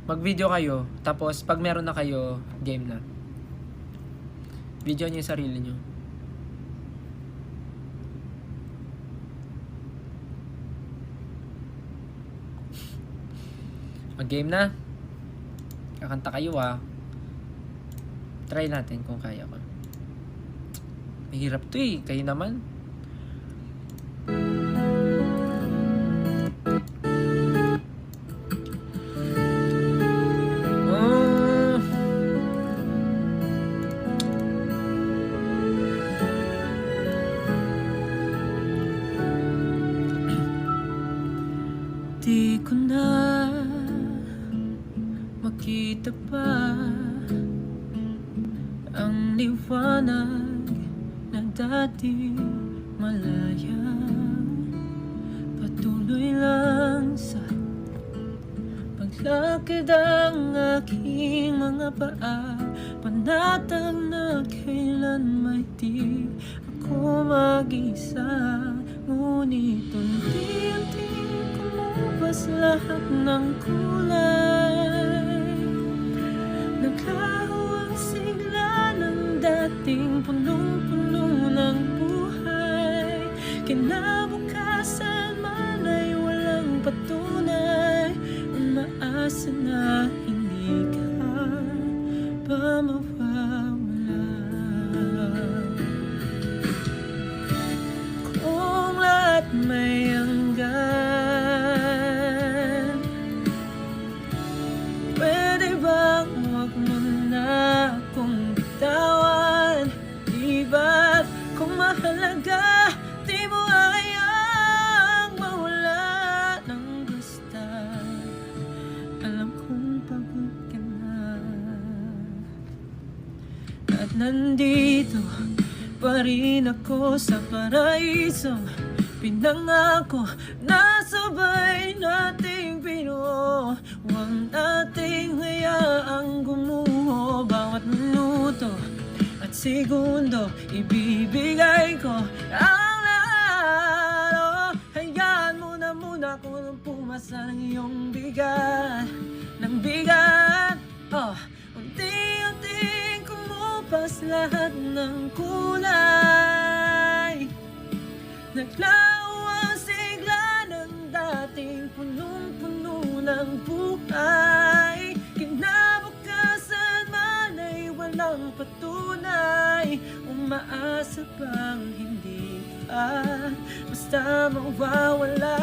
Mag-video kayo, tapos pag meron na kayo, game na. Video niyo yung sarili niyo. Mag-game na. Kakanta kayo Try natin kung kaya ko. Mahirap to eh. Kayo naman. Di ko na makita pa ang liwanag na dati malaya. Patuloy lang sa paglakad ang aking mga paa, panatag na kailan may di ako mag-isa. Ngunit unti-unti kumubas lahat ng kulay. Naglaho ang sigla ng dating punong-puno ng buhay. Kinabukasan man ay walang patunay. Umaasa na hindi ka pa mawawala. Kung lahat may hanggan, pwede bang huwag mo na akong bitawan? Di ba't kung mahalaga, di mo hayang mawala ng gusta? Alam kong pagod ka na, at nandito pa rin ako sa paraisong pinangako na sabay nating binuo. Huwag nating hayaang gumuho. Bawat minuto at segundo ibibigay ko ang lahat. Hayaan mo na muna kung pumasa ng iyong bigat, ng bigat. Unti-unting kumupas lahat ng kulay. Naglaho ang sigla ng dating punong-puno ng buhay. Kinabukasan man ay walang patunay. Umaasa bang hindi ka basta mawawala?